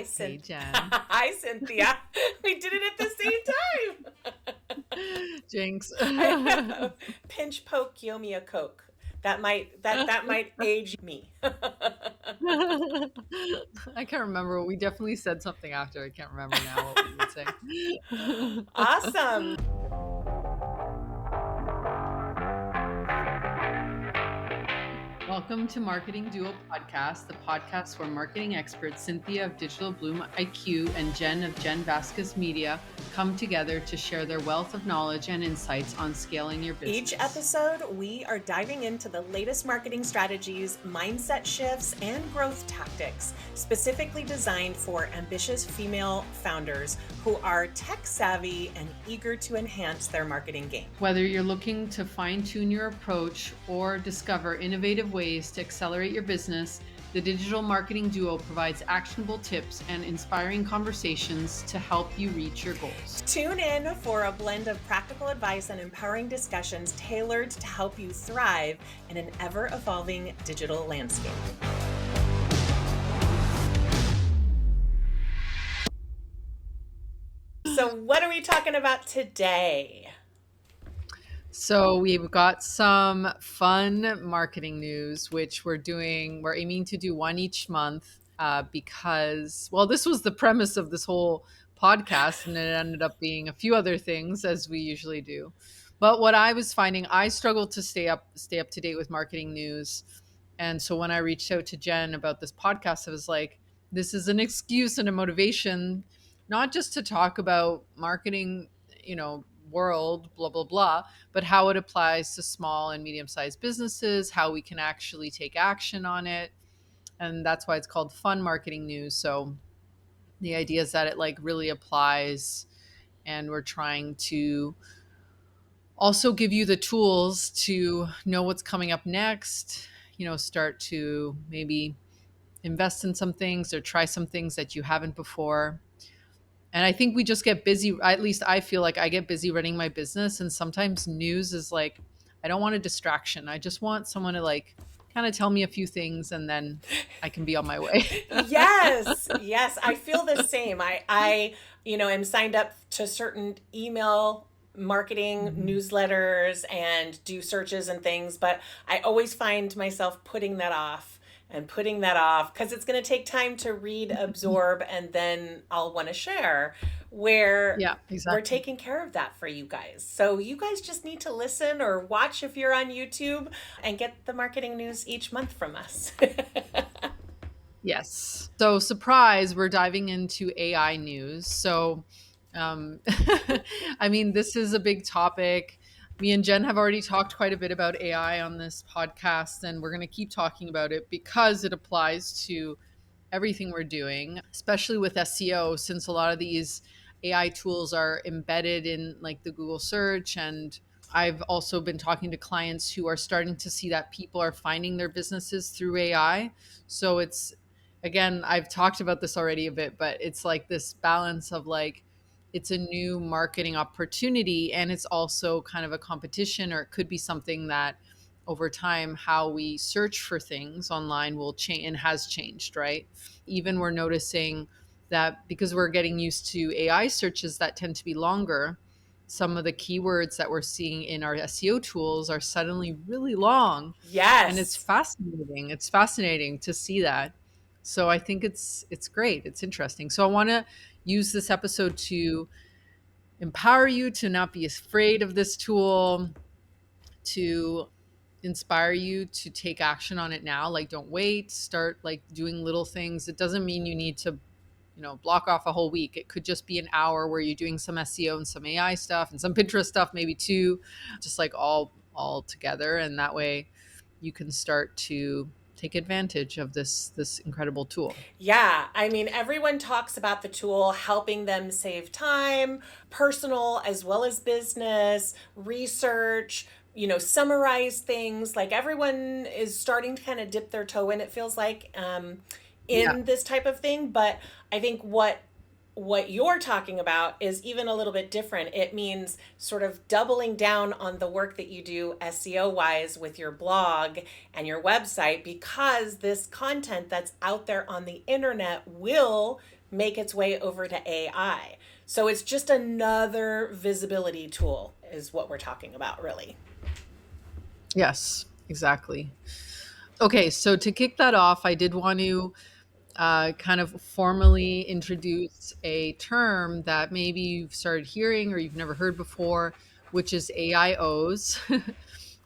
Hi, Hey, Cynthia. Jen. Hi, Cynthia. We did it at the same time. Jinx. I know. Pinch poke, Yomi a Coke. That might age me. I can't remember. We definitely said something after. I can't remember now what we would say. Awesome. Welcome to Marketing Duo Podcast, the podcast where marketing experts Cynthia of Digital Bloom IQ and Jen of Vazquez Media come together to share their wealth of knowledge and insights on scaling your business. Each episode, we are diving into the latest marketing strategies, mindset shifts, and growth tactics specifically designed for ambitious female founders who are tech savvy and eager to enhance their marketing game. Whether you're looking to fine-tune your approach or discover innovative ways to accelerate your business, the Digital Marketing Duo provides actionable tips and inspiring conversations to help you reach your goals. Tune in for a blend of practical advice and empowering discussions tailored to help you thrive in an ever-evolving digital landscape. So what are we talking about today? So we've got some fun marketing news, which we're aiming to do one each month because, well, this was the premise of this whole podcast, and it ended up being a few other things as we usually do. But what I was finding, I struggled to stay up to date with marketing news. And so when I reached out to Jen about this podcast, I was like, this is an excuse and a motivation, not just to talk about marketing, world, blah, blah, blah, but how it applies to small and medium-sized businesses, how we can actually take action on it. And that's why it's called fun marketing news. So the idea is that it really applies, and we're trying to also give you the tools to know what's coming up next, start to maybe invest in some things or try some things that you haven't before. And I think we just get busy. At least I feel like I get busy running my business. And sometimes news is I don't want a distraction. I just want someone to kind of tell me a few things, and then I can be on my way. Yes. I feel the same. I am signed up to certain email marketing newsletters and do searches and things, but I always find myself putting that off because it's going to take time to read, absorb, and then I'll want to share, where Yeah, exactly. we're taking care of that for you guys. So you guys just need to listen or watch if you're on YouTube and get the marketing news each month from us. Yes. So surprise, we're diving into AI news. So, I mean, this is a big topic. Me and Jen have already talked quite a bit about AI on this podcast, and we're going to keep talking about it because it applies to everything we're doing, especially with SEO, since a lot of these AI tools are embedded in the Google search. And I've also been talking to clients who are starting to see that people are finding their businesses through AI. So again, I've talked about this already a bit, but it's this balance of it's a new marketing opportunity, and it's also kind of a competition, or it could be something that over time, how we search for things online will change and has changed, right? Even we're noticing that because we're getting used to AI searches that tend to be longer, some of the keywords that we're seeing in our SEO tools are suddenly really long. Yes. And it's fascinating. It's fascinating to see that. So I think it's great. It's interesting. So I want to use this episode to empower you to not be afraid of this tool, to inspire you to take action on it now. Don't wait, start doing little things. It doesn't mean you need to, block off a whole week. It could just be an hour where you're doing some SEO and some AI stuff and some Pinterest stuff, maybe too, just all together. And that way you can start to take advantage of this incredible tool. Yeah, I mean, everyone talks about the tool helping them save time, personal as well as business, research, summarize things. Everyone is starting to kind of dip their toe in, it feels like, in this type of thing. But I think what you're talking about is even a little bit different. It means sort of doubling down on the work that you do SEO wise with your blog and your website, because this content that's out there on the internet will make its way over to AI. So it's just another visibility tool, is what we're talking about, really. Yes, exactly. Okay, so to kick that off, I did want to kind of formally introduce a term that maybe you've started hearing or you've never heard before, which is AIOs,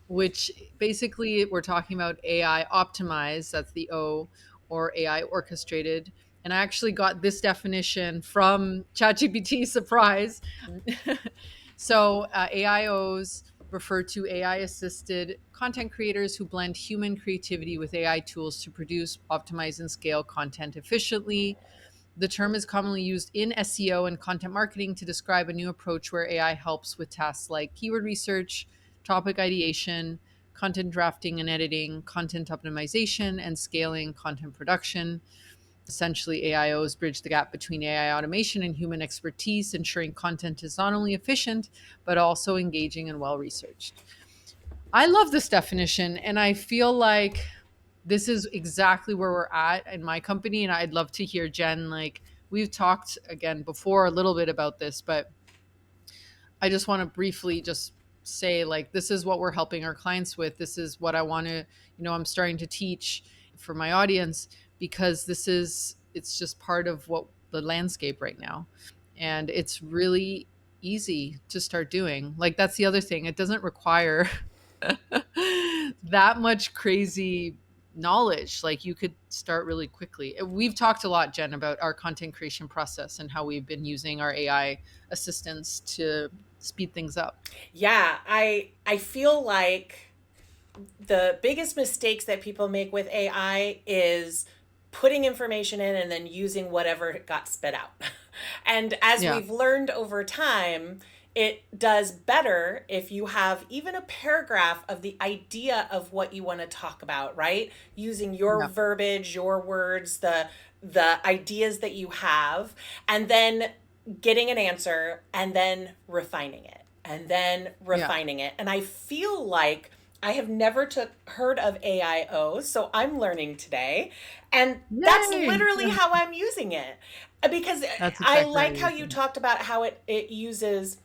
which basically we're talking about AI optimized, that's the O, or AI orchestrated. And I actually got this definition from ChatGPT, surprise. So, AIOs refer to AI assisted content creators who blend human creativity with AI tools to produce, optimize, and scale content efficiently. The term is commonly used in SEO and content marketing to describe a new approach where AI helps with tasks like keyword research, topic ideation, content drafting and editing, content optimization, and scaling content production. Essentially, AIOs bridge the gap between AI automation and human expertise, ensuring content is not only efficient, but also engaging and well researched. I love this definition, and I feel like this is exactly where we're at in my company. And I'd love to hear Jen, like, we've talked again before a little bit about this, but I just want to briefly just say, like, this is what we're helping our clients with. This is what I want to, I'm starting to teach for my audience, because it's just part of what the landscape right now. And it's really easy to start doing. Like, that's the other thing. It doesn't require that much crazy knowledge. Like, you could start really quickly. We've talked a lot, Jen, about our content creation process and how we've been using our AI assistants to speed things up. Yeah, I feel like the biggest mistakes that people make with AI is putting information in and then using whatever got spit out. And as Yeah. we've learned over time, it does better if you have even a paragraph of the idea of what you want to talk about, right? Using your Yeah. verbiage, your words, the ideas that you have, and then getting an answer and then refining it and then Yeah. refining it. And I feel like I have never heard of AIO, so I'm learning today. And that's Yay. literally how I'm using it. Because That's I exactly how like you're how you using talked about how it uses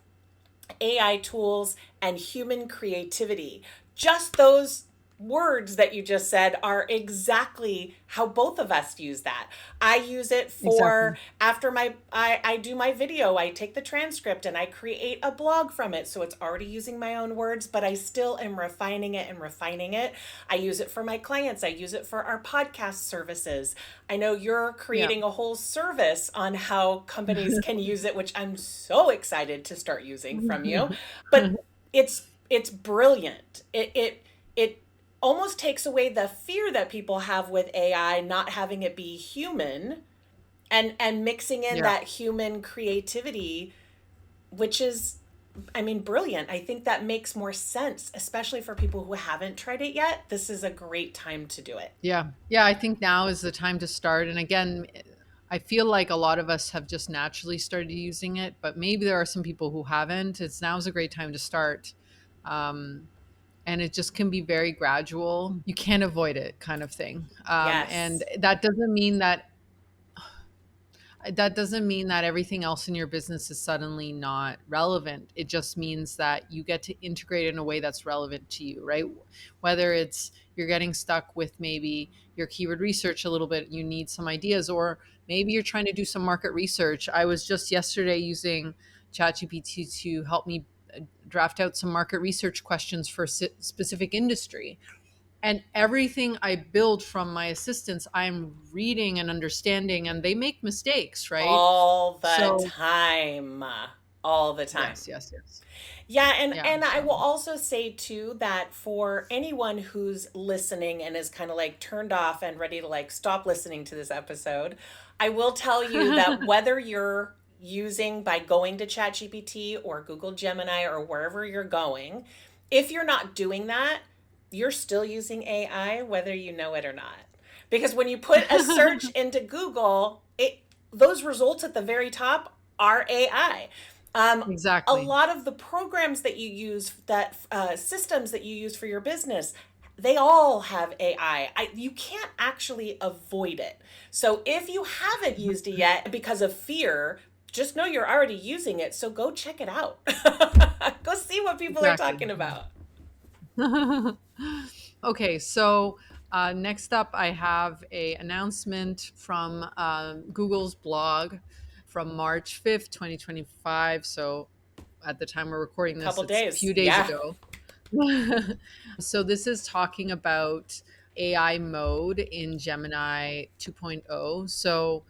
AI tools and human creativity. Just those words that you just said are exactly how both of us use that. I use it it. Exactly. for after I do my video, I take the transcript and I create a blog from it. So it's already using my own words, but I still am refining it and refining it. I use it for my clients. I use it for our podcast services. I know you're Yeah. creating a whole service on how companies can use it, which I'm so excited to start using from you. But it's brilliant. It almost takes away the fear that people have with AI not having it be human, and mixing in Yeah. that human creativity, which is, I mean, brilliant. I think that makes more sense, especially for people who haven't tried it yet. This is a great time to do it. Yeah. Yeah. I think now is the time to start. And again, I feel like a lot of us have just naturally started using it, but maybe there are some people who haven't. It's Now is a great time to start. Um, and it just can be very gradual. You can't avoid it, kind of thing. And Yes. that doesn't mean that everything else in your business is suddenly not relevant. It just means that you get to integrate in a way that's relevant to you, right? Whether it's you're getting stuck with maybe your keyword research a little bit, you need some ideas, or maybe you're trying to do some market research. I was just yesterday using ChatGPT to help me draft out some market research questions for a specific industry, and everything I build from my assistants, I'm reading and understanding, and they make mistakes, right? All the So time. All the time. yes, yes, yes. Yeah, and Yeah. and I will also say too that for anyone who's listening and is kind of like turned off and ready to like stop listening to this episode, I will tell you that whether you're using by going to ChatGPT or Google Gemini or wherever you're going, if you're not doing that, you're still using AI whether you know it or not. Because when you put a search into Google, it those results at the very top are AI. A Exactly. lot of the programs that you use, that systems that you use for your business, they all have AI. You can't actually avoid it. So if you haven't used it yet because of fear, just know you're already using it. So go check it out. Go see what people are Exactly. talking about. Okay, so next up, I have a announcement from Google's blog from March 5th, 2025. So at the time we're recording this, Couple it's a days. few days Yeah. ago. So this is talking about AI mode in Gemini 2.0. So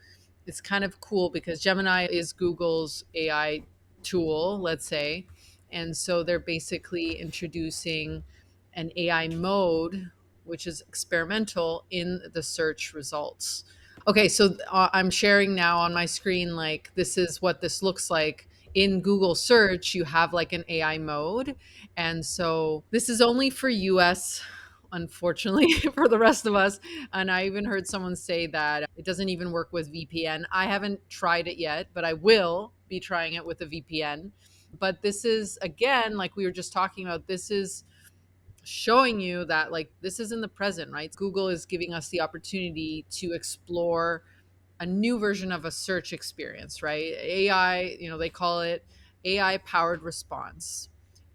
it's kind of cool because Gemini is Google's AI tool, let's say. And so they're basically introducing an AI mode, which is experimental in the search results. Okay, so I'm sharing now on my screen, like, this is what this looks like. In Google search, you have like an AI mode. And so this is only for US, unfortunately, for the rest of us. And I even heard someone say that it doesn't even work with VPN. I haven't tried it yet, but I will be trying it with a VPN. But this is, again, like we were just talking about, this is showing you that, like, this is in the present, right? Google is giving us the opportunity to explore a new version of a search experience, right? AI, they call it AI powered response.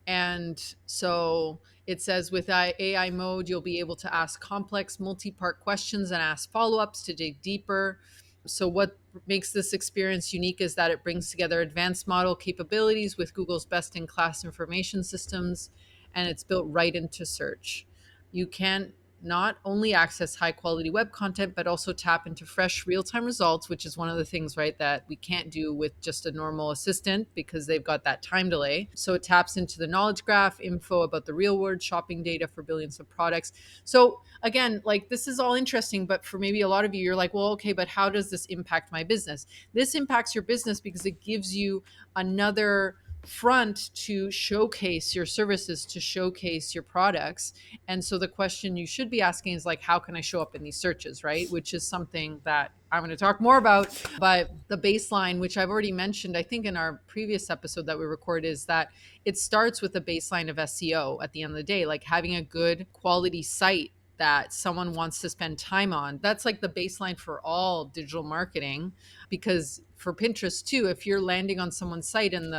And so it says with AI mode, you'll be able to ask complex multi part questions and ask follow ups to dig deeper. So, what makes this experience unique is that it brings together advanced model capabilities with Google's best in class information systems, and it's built right into search. You can not only access high quality web content, but also tap into fresh real time results, which is one of the things, right, that we can't do with just a normal assistant because they've got that time delay. So it taps into the knowledge graph, info about the real world, shopping data for billions of products. So again, like, this is all interesting, but for maybe a lot of you, you're like, well, okay, but how does this impact my business? This impacts your business because it gives you another front to showcase your services, to showcase your products. And so the question you should be asking is, like, how can I show up in these searches, right? Which is something that I'm going to talk more about. But the baseline, which I've already mentioned, I think in our previous episode that we recorded, is that it starts with a baseline of SEO at the end of the day, like having a good quality site that someone wants to spend time on. That's like the baseline for all digital marketing. Because for Pinterest too, if you're landing on someone's site and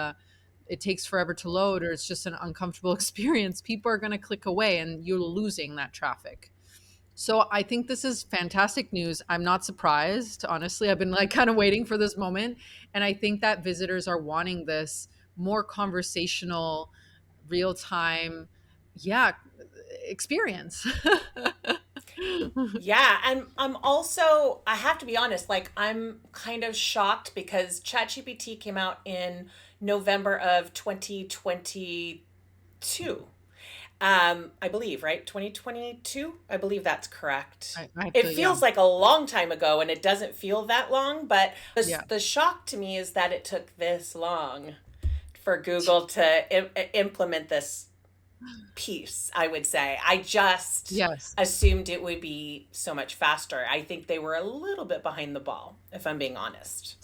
it takes forever to load, or it's just an uncomfortable experience, people are going to click away and you're losing that traffic. So I think this is fantastic news. I'm not surprised. Honestly, I've been like kind of waiting for this moment. And I think that visitors are wanting this more conversational, real time, yeah, experience. Yeah, and I have to be honest, like, I'm kind of shocked because ChatGPT came out in November of 2022. I believe, right? 2022? I believe that's correct. I have It to, yeah. feels like a long time ago and it doesn't feel that long, but Yeah. the shock to me is that it took this long for Google to implement this piece, I would say. I just Yes. assumed it would be so much faster. I think they were a little bit behind the ball, if I'm being honest.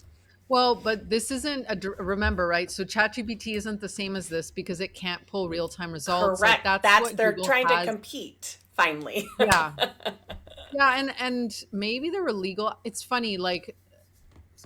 Well, but this isn't remember, right? So ChatGPT isn't the same as this because it can't pull real-time results. Like, Correct. that's That's what they're Google trying to has. compete finally. Yeah. Yeah, and maybe there were legal. It's funny, like,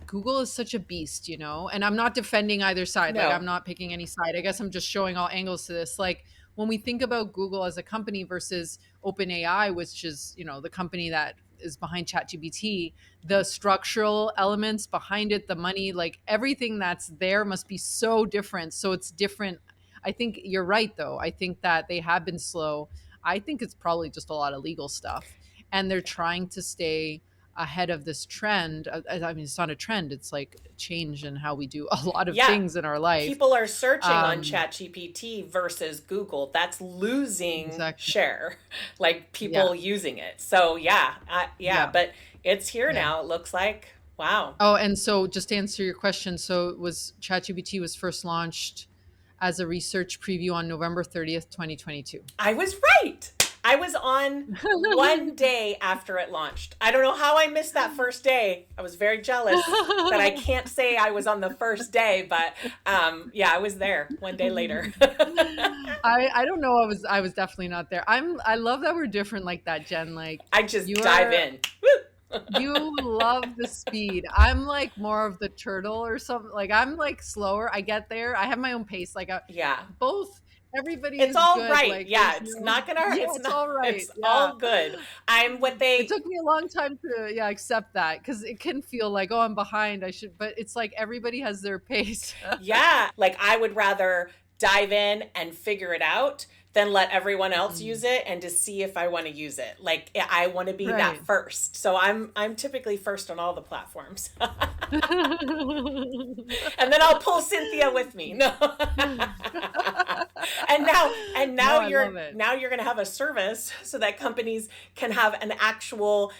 Google is such a beast, and I'm not defending either side. Like, No. I'm not picking any side. I guess I'm just showing all angles to this. Like, when we think about Google as a company versus OpenAI, which is, the company that is behind ChatGPT, the structural elements behind it, the money, like, everything that's there must be so different. So it's different. I think you're right, though. I think that they have been slow. I think it's probably just a lot of legal stuff. And they're trying to stay ahead of this trend. I mean, it's not a trend, it's like a change in how we do a lot of Yeah. things in our life. People are searching on Um, ChatGPT versus Google. That's losing exactly. share, like Yeah. people using it. So yeah, yeah, Yeah. but it's here Yeah. now. It looks like wow. Oh, and so just to answer your question, so it was ChatGPT was first launched as a research preview on November 30th, 2022. I was right. I was on one day after it launched. I don't know how I missed that first day. I was very jealous that I can't say I was on the first day, but yeah, I was there one day later. I don't know. I was definitely not there. I love that we're different like that, Jen. Like I just you dive are in. Woo! you love the speed. I'm like more of the turtle or something. Like I'm like slower. I get there. I have my own pace. Like Yeah. both everybody It's is all good. right. Like Yeah, there's it's no not gonna yeah, it's it's not all right. it's Yeah. all good. I'm what It they took me a long time to accept that because it can feel like, oh, I'm behind. I should, but it's like everybody has their pace. Yeah, like I would rather dive in and figure it out than let everyone else use Mm. it and to see if I want to use it. Like I want to be that Right. first. So I'm typically first on all the platforms. And then I'll pull Cynthia with me. No. And No, now I love it. you're going to have a service so that companies can have an actual,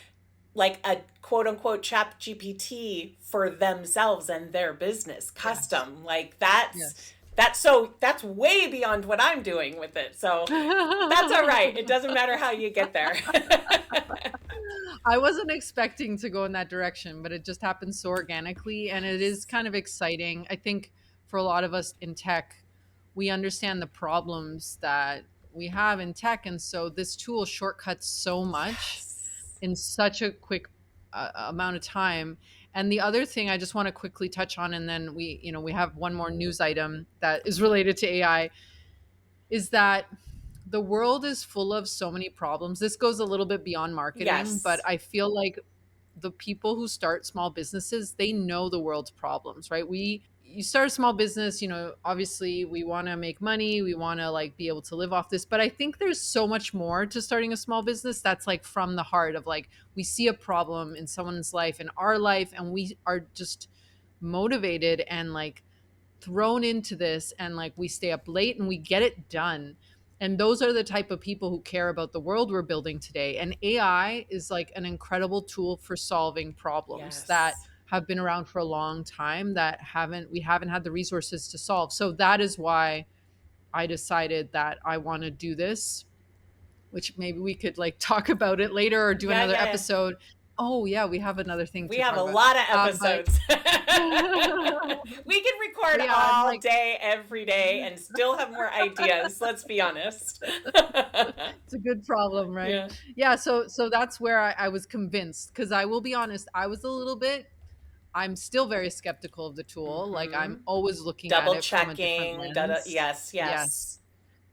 like, a quote unquote chat GPT for themselves and their business Yes. custom. Like Yes. that's way beyond what I'm doing with it. So that's all right. It doesn't matter how you get there. I wasn't expecting to go in that direction, but it just happened so organically. And it is Yes. kind of exciting. I think for a lot of us in tech, we understand the problems that we have in tech. And so this tool shortcuts so much Yes. in such a quick amount of time. And the other thing I just want to quickly touch on, and then we have one more news item that is related to AI, is that the world is full of so many problems. This goes a little bit beyond marketing, but Yes. I feel like the people who start small businesses, they know the world's problems, right? You start a small business, obviously we want to make money, we want to like be able to live off this, but I think there's so much more to starting a small business that's like from the heart of like we see a problem in someone's life, in our life, and we are just motivated and like thrown into this, and like we stay up late and we get it done. And those are the type of people who care about the world we're building today. And AI is like an incredible tool for solving problems that Yes. have been around for a long time that we haven't had the resources to solve. So that is why I decided that I want to do this, which maybe we could like talk about it later or do Yeah, another yeah. episode. Oh yeah, we have another thing We to have talk a about. lot of But episodes. but We can record yeah, I'm all like day, every day, and still have more ideas. Let's be honest. it's a good problem, right? Yeah. Yeah, so that's where I was convinced, because I will be honest, I was a little bit, I'm still very skeptical of the tool. Like I'm Mm-hmm. always looking at Double it from a different checking. lens. Yes, yes. Yes,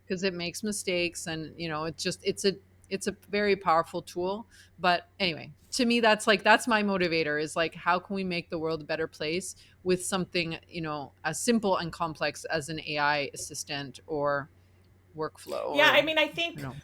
because it makes mistakes, and it's a very powerful tool. But anyway, to me that's my motivator, is like how can we make the world a better place with something, as simple and complex as an AI assistant or workflow Yeah, I or mean, I you think know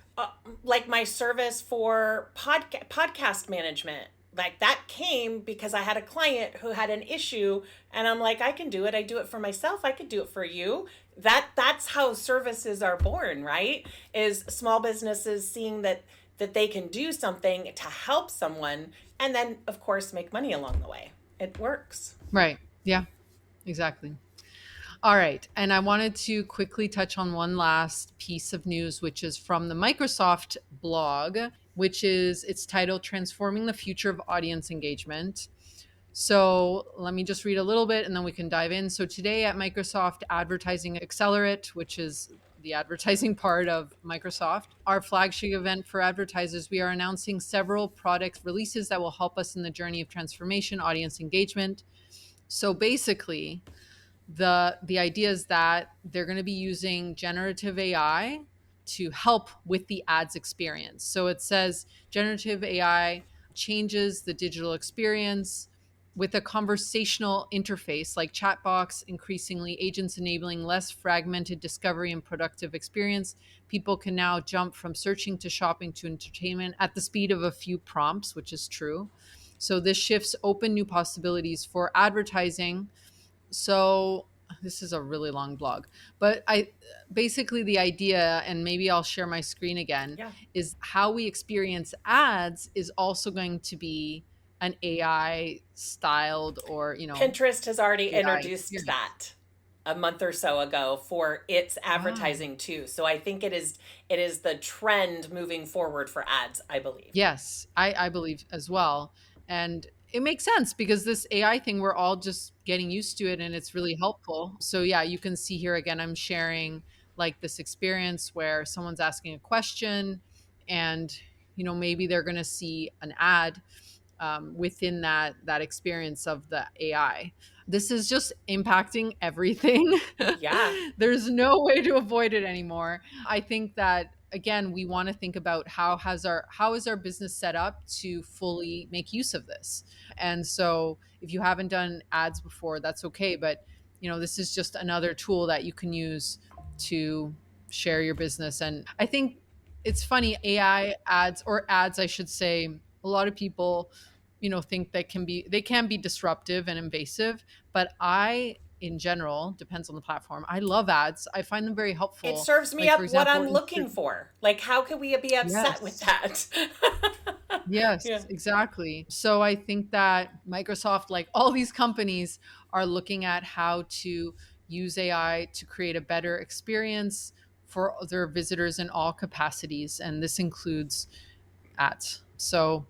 like my service for podcast management, like that came because I had a client who had an issue, and I'm like, I can do it. I do it for myself. I could do it for you. That's how services are born, right? Is small businesses seeing that they can do something to help someone, and then of course make money along the way. It works. Right. Yeah, exactly. All right. And I wanted to quickly touch on one last piece of news, which is from the Microsoft blog, which is it's titled Transforming the Future of Audience Engagement. So let me just read a little bit and then we can dive in. So today at Microsoft Advertising Accelerate, which is the advertising part of Microsoft, our flagship event for advertisers, we are announcing several product releases that will help us in the journey of transformation, audience engagement. So basically, the idea is that they're going to be using generative AI to help with the ads experience. So it says generative AI changes the digital experience with a conversational interface like chatbox, increasingly agents enabling less fragmented discovery and productive experience. People can now jump from searching to shopping to entertainment at the speed of a few prompts, which is true. So this shifts open new possibilities for advertising. So this is a really long blog, but I basically the idea, and maybe I'll share my screen again, Yeah. is how we experience ads is also going to be an AI styled or Pinterest has already AI introduced experience. that. a month or so ago for its Wow. advertising too. So I think it is the trend moving forward for ads, I believe. Yes, I believe as well. And it makes sense because this AI thing, we're all just getting used to it and it's really helpful. So, yeah, you can see here again, I'm sharing like this experience where someone's asking a question and, maybe they're going to see an ad within that experience of the AI. This is just impacting everything. Yeah. There's no way to avoid it anymore. I think that again, we want to think about how is our business set up to fully make use of this. And so if you haven't done ads before, that's okay, but this is just another tool that you can use to share your business. And I think it's funny, AI ads, or ads I should say, a lot of people think they can be disruptive and invasive, but I in general, depends on the platform, I love ads. I find them very It helpful. serves me Like, for up what example, I'm looking Instagram. for. Like, how could we be upset with Yes. that? Yeah. Yes, exactly. So I think that Microsoft, like all these companies, are looking at how to use AI to create a better experience for their visitors in all capacities, and this includes ads. So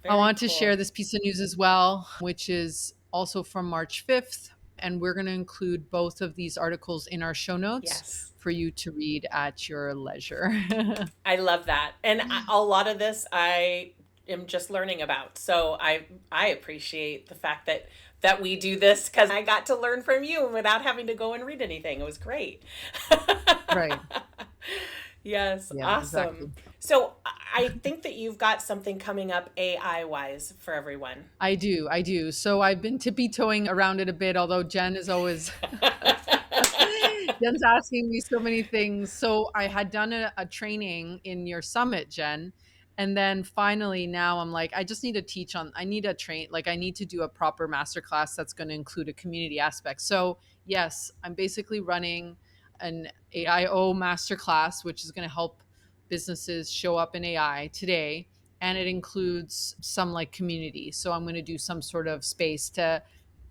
I Very want to cool. share this piece of news as well, which is also from March 5th. And we're going to include both of these articles in our show notes Yes. for you to read at your leisure. I love that. And a lot of this I am just learning about. So I appreciate the fact that we do this cuz I got to learn from you without having to go and read anything. It was great. Right. Yes, Yeah, awesome. exactly. So I think that you've got something coming up AI wise for everyone. I do. I do. So I've been tippy toeing around it a bit, although Jen is always Jen's asking me so many things. So I had done a training in your summit, Jen. And then finally now I'm like, I just need to teach on, I need a train, like I need to do a proper masterclass that's going to include a community aspect. So yes, I'm basically running an AIO masterclass, which is going to help businesses show up in AI today. And it includes some like community. So I'm going to do some sort of space to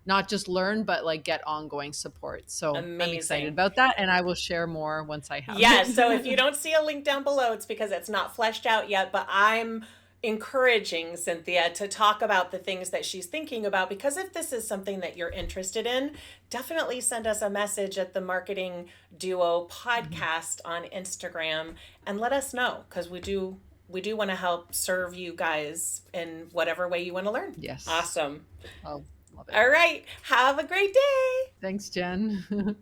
not just learn, but like get ongoing support. So I'm excited Amazing. about that. And I will share more once I have Yes, so if you it. don't see a link down below, it's because it's not fleshed out yet, but I'm encouraging Cinthia to talk about the things that she's thinking about because if this is something that you're interested in, definitely send us a message at the Marketing Duo podcast on Instagram and let us know because we do want to help serve you guys in whatever way you want to learn. Yes. Awesome. Oh, love it. All right. Have a great day. Thanks, Jen.